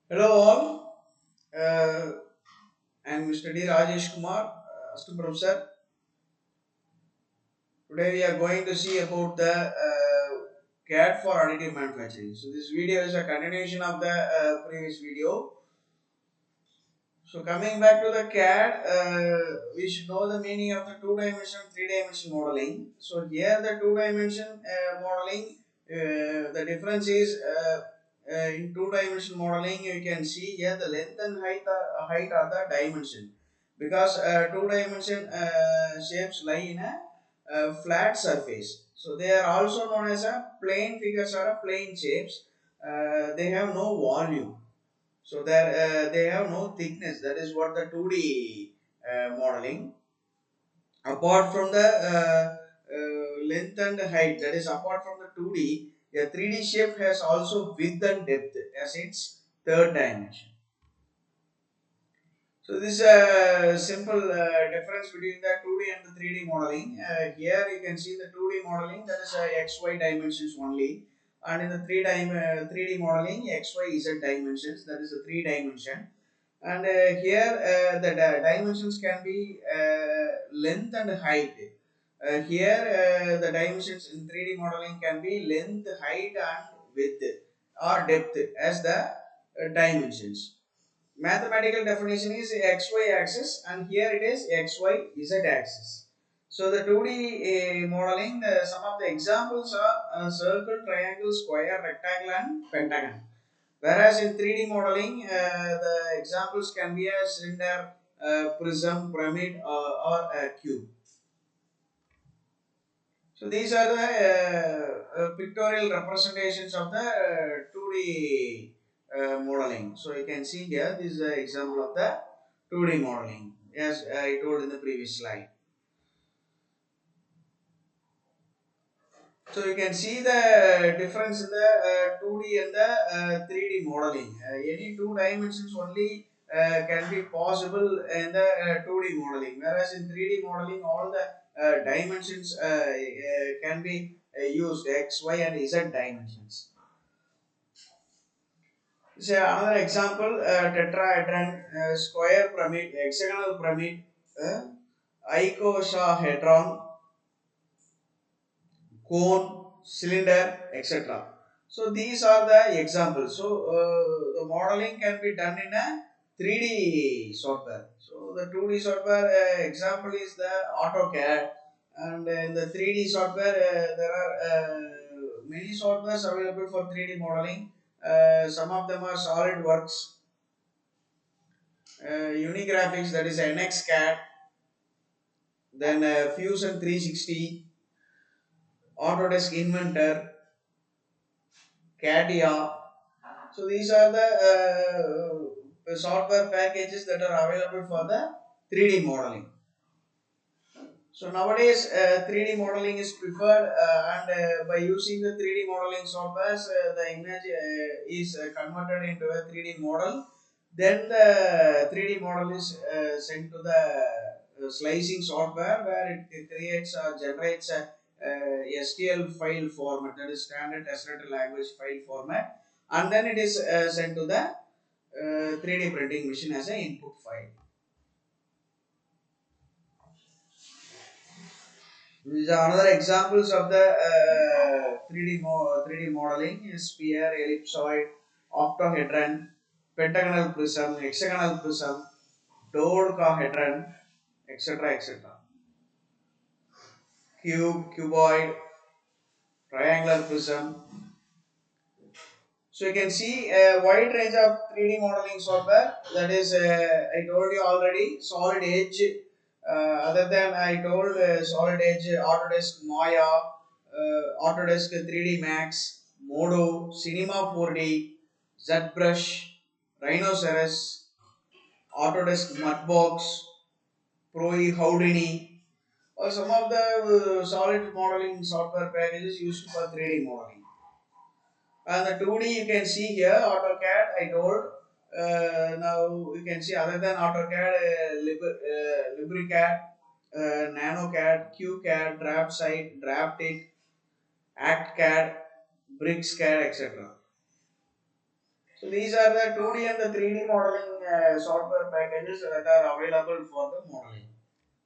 Hello all, I'm Mr. D. Rajesh Kumar, Assistant Professor. Today we are going to see about the CAD for additive manufacturing. So this video is a continuation of the previous video. So coming back to the CAD, we should know the meaning of the two-dimension, three-dimension modeling. So here the two-dimension modeling, the difference is in two-dimension modeling you can see here the length and height are the dimension because two-dimension shapes lie in a flat surface. So they are also known as a plane figures or a plane shapes. They have no volume, so there they have no thickness. That is what the 2D modeling. Apart from the length and height, that is apart from the 2D, a 3D shape has also width and depth as its third dimension. So this is a simple difference between the 2D and the 3D modeling. Here you can see the 2D modeling, that is XY dimensions only, and in the 3D modeling XY Z dimensions, that is the 3 dimension. And here dimensions can be length and height. Here the dimensions in 3D modeling can be length, height and width or depth as the dimensions. Mathematical definition is xy axis, and here it is xyz axis. So the 2D modeling, some of the examples are circle, triangle, square, rectangle and pentagon. Whereas in 3D modeling, the examples can be a cylinder, prism, pyramid, or a cube. So these are the pictorial representations of the 2D modeling. So you can see here, this is an example of the 2D modeling, as I told in the previous slide. So you can see the difference in the 2D and the 3D modeling. Any two dimensions only can be possible in the 2D modeling, whereas in 3D modeling all the dimensions can be used, X, Y and Z dimensions. So another example, tetrahedron, square pyramid, hexagonal pyramid, icosahedron, cone, cylinder, etc. So these are the examples. So the modeling can be done in a 3D software. So the 2D software example is the AutoCAD, and in the 3D software there are many softwares available for 3D modeling. Some of them are SolidWorks, Unigraphics, that is NXCAD, then Fusion 360, Autodesk Inventor, CATIA. So these are the software packages that are available for the 3D modeling. So nowadays 3D modeling is preferred, and by using the 3D modeling softwares, the image is converted into a 3D model. Then the 3D model is sent to the slicing software where it creates or generates a STL file format, that is standard test language file format, and then it is sent to the 3D printing machine as an input file. These are another examples of the 3D modeling: sphere, ellipsoid, octahedron, pentagonal prism, hexagonal prism, dodecahedron, etc. etc. Cube, cuboid, triangular prism. So you can see a wide range of 3D modeling software. That is, I told you already, Solid Edge. Other than I told Solid Edge, Autodesk Maya, Autodesk 3D Max, Modo, Cinema 4D, ZBrush, Rhinoceros, Autodesk Mudbox, Pro Houdini, or some of the solid modeling software packages used for 3D modeling. And the 2D you can see here, AutoCAD I told. Now you can see other than AutoCAD, LibriCAD, NanoCAD, QCAD, DraftSite, DraftIt, ActCAD, BricsCAD, etc. So these are the 2D and the 3D modeling software packages that are available for the modeling.